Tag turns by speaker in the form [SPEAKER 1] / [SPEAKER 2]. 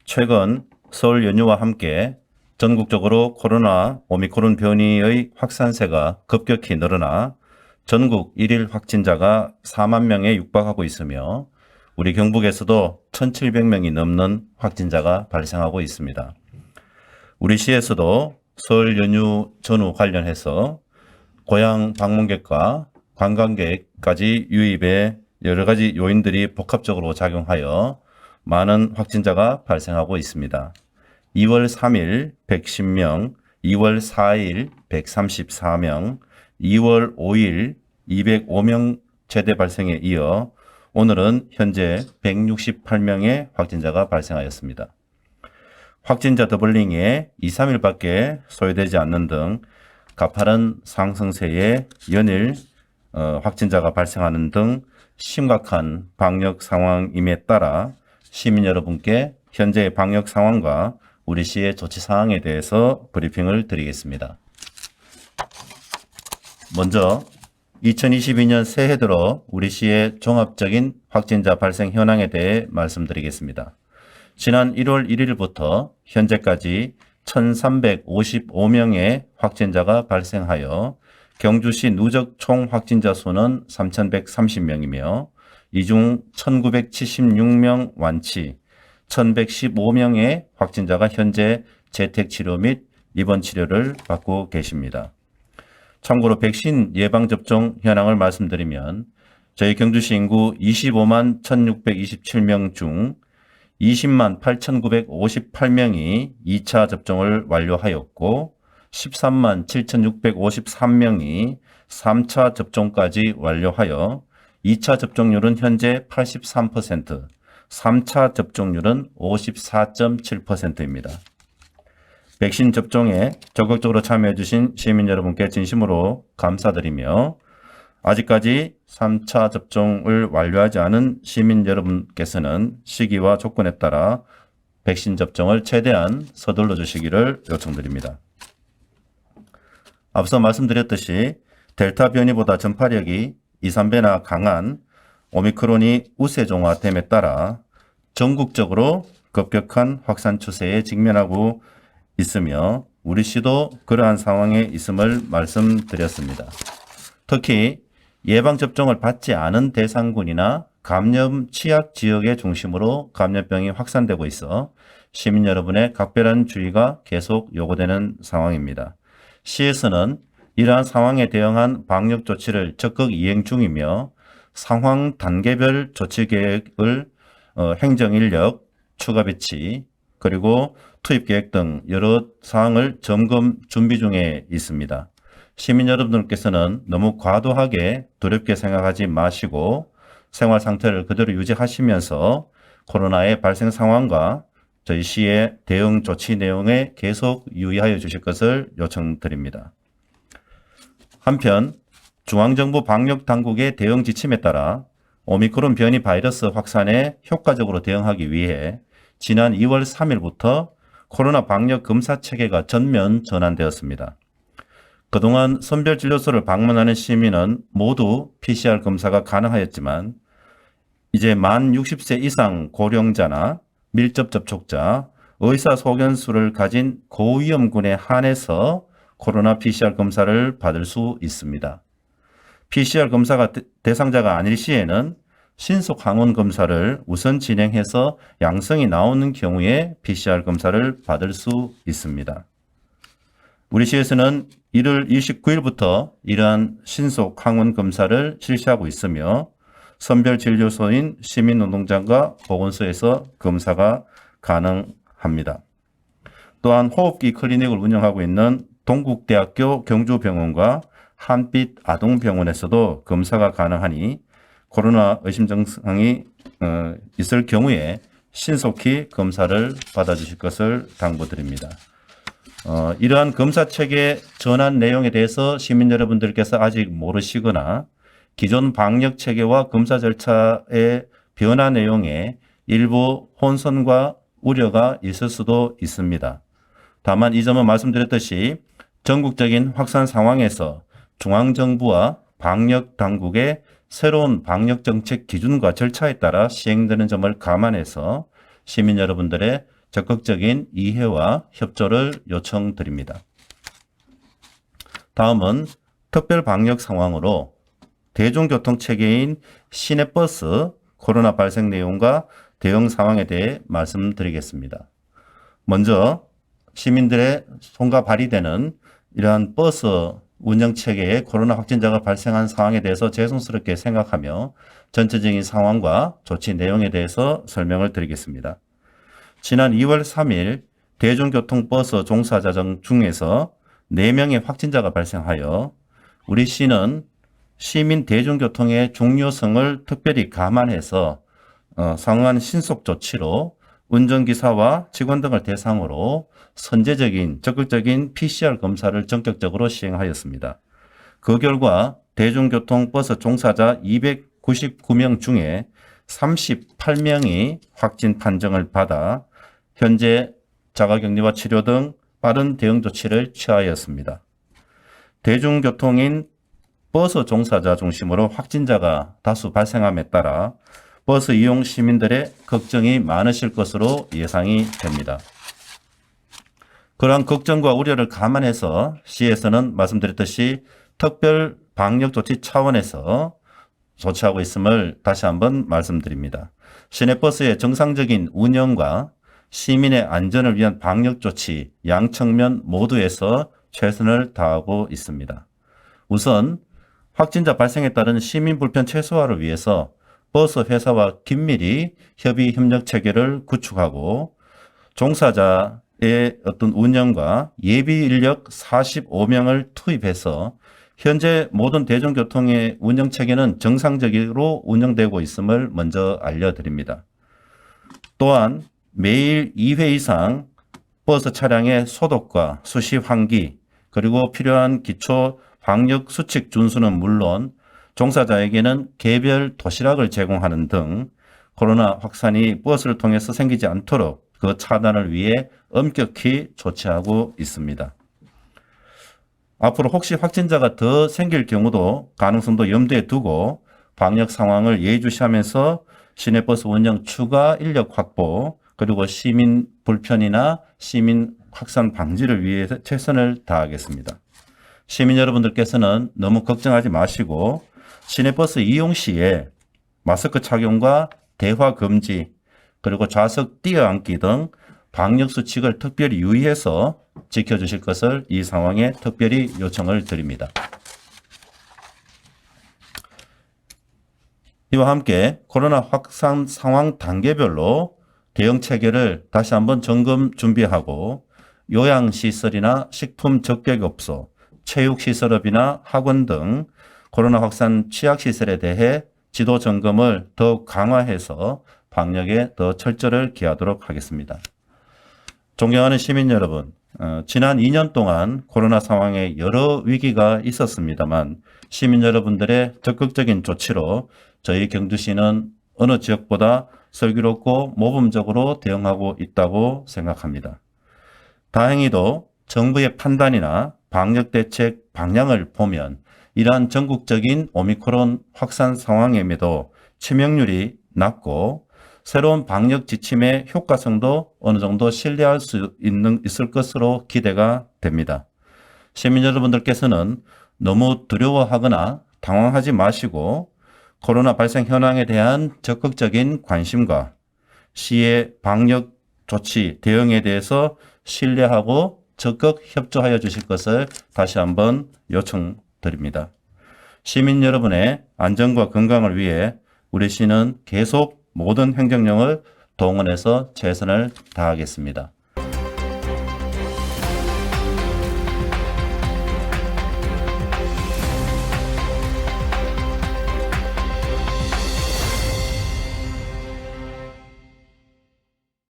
[SPEAKER 1] 최근 설 연휴와 함께 전국적으로 코로나 오미크론 변이의 확산세가 급격히 늘어나 전국 일일 확진자가 4만 명에 육박하고 있으며 우리 경북에서도 1,700명이 넘는 확진자가 발생하고 있습니다. 우리 시에서도 설 연휴 전후 관련해서 고향 방문객과 관광객까지 유입에 여러 가지 요인들이 복합적으로 작용하여 많은 확진자가 발생하고 있습니다. 2월 3일 110명, 2월 4일 134명, 2월 5일 205명 최대 발생에 이어 오늘은 현재 168명의 확진자가 발생하였습니다. 확진자 더블링에 2, 3일밖에 소요되지 않는 등 가파른 상승세에 연일 확진자가 발생하는 등 심각한 방역 상황임에 따라 시민 여러분께 현재의 방역 상황과 우리 시의 조치 사항에 대해서 브리핑을 드리겠습니다. 먼저 2022년 새해 들어 우리 시의 종합적인 확진자 발생 현황에 대해 말씀드리겠습니다. 지난 1월 1일부터 현재까지 1,355명의 확진자가 발생하여 경주시 누적 총 확진자 수는 3,130명이며 이 중 1,976명 완치, 1,115명의 확진자가 현재 재택치료 및 입원 치료를 받고 계십니다. 참고로 백신 예방접종 현황을 말씀드리면 저희 경주시 인구 25만 1,627명 중 20만 8,958명이 2차 접종을 완료하였고 13만 7,653명이 3차 접종까지 완료하여 2차 접종률은 현재 83%, 3차 접종률은 54.7%입니다. 백신 접종에 적극적으로 참여해 주신 시민 여러분께 진심으로 감사드리며 아직까지 3차 접종을 완료하지 않은 시민 여러분께서는 시기와 조건에 따라 백신 접종을 최대한 서둘러 주시기를 요청드립니다. 앞서 말씀드렸듯이 델타 변이보다 전파력이 2, 3배나 강한 오미크론이 우세종화됨에 따라 전국적으로 급격한 확산 추세에 직면하고 있으며 우리 시도 그러한 상황에 있음을 말씀드렸습니다. 특히 예방접종을 받지 않은 대상군이나 감염 취약 지역의 중심으로 감염병이 확산되고 있어 시민 여러분의 각별한 주의가 계속 요구되는 상황입니다. 시에서는 이러한 상황에 대응한 방역 조치를 적극 이행 중이며 상황 단계별 조치 계획을 행정인력 추가 배치 그리고 투입 계획 등 여러 사항을 점검 준비 중에 있습니다. 시민 여러분들께서는 너무 과도하게 두렵게 생각하지 마시고 생활 상태를 그대로 유지하시면서 코로나의 발생 상황과 저희 시의 대응 조치 내용에 계속 유의하여 주실 것을 요청드립니다. 한편 중앙정부 방역당국의 대응 지침에 따라 오미크론 변이 바이러스 확산에 효과적으로 대응하기 위해 지난 2월 3일부터 코로나 방역 검사 체계가 전면 전환되었습니다. 그동안 선별진료소를 방문하는 시민은 모두 PCR 검사가 가능하였지만 이제 만 60세 이상 고령자나 밀접 접촉자, 의사소견서를 가진 고위험군에 한해서 코로나 PCR 검사를 받을 수 있습니다. PCR 검사가 대상자가 아닐 시에는 신속 항원 검사를 우선 진행해서 양성이 나오는 경우에 PCR 검사를 받을 수 있습니다. 우리 시에서는 1월 29일부터 이러한 신속 항원 검사를 실시하고 있으며 선별진료소인 시민운동장과 보건소에서 검사가 가능합니다. 또한 호흡기 클리닉을 운영하고 있는 동국대학교 경주병원과 한빛 아동병원에서도 검사가 가능하니 코로나 의심 증상이 있을 경우에 신속히 검사를 받아주실 것을 당부드립니다. 이러한 검사 체계 전환 내용에 대해서 시민 여러분들께서 아직 모르시거나 기존 방역 체계와 검사 절차의 변화 내용에 일부 혼선과 우려가 있을 수도 있습니다. 다만 이 점은 말씀드렸듯이 전국적인 확산 상황에서 중앙정부와 방역당국의 새로운 방역정책 기준과 절차에 따라 시행되는 점을 감안해서 시민 여러분들의 적극적인 이해와 협조를 요청드립니다. 다음은 특별 방역 상황으로 대중교통 체계인 시내버스 코로나 발생 내용과 대응 상황에 대해 말씀드리겠습니다. 먼저 시민들의 손과 발이 되는 이러한 버스 운영 체계에 코로나 확진자가 발생한 상황에 대해서 죄송스럽게 생각하며 전체적인 상황과 조치 내용에 대해서 설명을 드리겠습니다. 지난 2월 3일 대중교통버스 종사자 중에서 4명의 확진자가 발생하여 우리 시는 시민 대중교통의 중요성을 특별히 감안해서 상응한 신속 조치로 운전기사와 직원 등을 대상으로 선제적인 적극적인 PCR 검사를 전격적으로 시행하였습니다. 그 결과 대중교통버스 종사자 299명 중에 38명이 확진 판정을 받아 현재 자가격리와 치료 등 빠른 대응 조치를 취하였습니다. 대중교통인 버스 종사자 중심으로 확진자가 다수 발생함에 따라 버스 이용 시민들의 걱정이 많으실 것으로 예상이 됩니다. 그러한 걱정과 우려를 감안해서 시에서는 말씀드렸듯이 특별 방역 조치 차원에서 조치하고 있음을 다시 한번 말씀드립니다. 시내버스의 정상적인 운영과 시민의 안전을 위한 방역 조치 양측면 모두에서 최선을 다하고 있습니다. 우선 확진자 발생에 따른 시민 불편 최소화를 위해서 버스 회사와 긴밀히 협의 협력 체계를 구축하고 종사자의 어떤 운영과 예비 인력 45명을 투입해서 현재 모든 대중교통의 운영 체계는 정상적으로 운영되고 있음을 먼저 알려드립니다. 또한 매일 2회 이상 버스 차량의 소독과 수시 환기 그리고 필요한 기초 방역 수칙 준수는 물론 종사자에게는 개별 도시락을 제공하는 등 코로나 확산이 버스를 통해서 생기지 않도록 그 차단을 위해 엄격히 조치하고 있습니다. 앞으로 혹시 확진자가 더 생길 경우도 가능성도 염두에 두고 방역 상황을 예의주시하면서 시내버스 운영 추가 인력 확보 그리고 시민 불편이나 시민 확산 방지를 위해서 최선을 다하겠습니다. 시민 여러분들께서는 너무 걱정하지 마시고 시내버스 이용 시에 마스크 착용과 대화 금지 그리고 좌석 뛰어앉기 등 방역 수칙을 특별히 유의해서 지켜주실 것을 이 상황에 특별히 요청을 드립니다. 이와 함께 코로나 확산 상황 단계별로 대응 체계를 다시 한번 점검 준비하고 요양시설이나 식품 접객업소, 체육시설업이나 학원 등 코로나 확산 취약시설에 대해 지도 점검을 더욱 강화해서 방역에 더 철저를 기하도록 하겠습니다. 존경하는 시민 여러분, 지난 2년 동안 코로나 상황에 여러 위기가 있었습니다만 시민 여러분들의 적극적인 조치로 저희 경주시는 어느 지역보다 슬기롭고 모범적으로 대응하고 있다고 생각합니다. 다행히도 정부의 판단이나 방역 대책 방향을 보면 이러한 전국적인 오미크론 확산 상황임에도 치명률이 낮고 새로운 방역 지침의 효과성도 어느 정도 신뢰할 수 있을 것으로 기대가 됩니다. 시민 여러분들께서는 너무 두려워하거나 당황하지 마시고 코로나 발생 현황에 대한 적극적인 관심과 시의 방역 조치 대응에 대해서 신뢰하고 적극 협조하여 주실 것을 다시 한번 요청드립니다. 시민 여러분의 안전과 건강을 위해 우리 시는 계속 모든 행정력을 동원해서 최선을 다하겠습니다.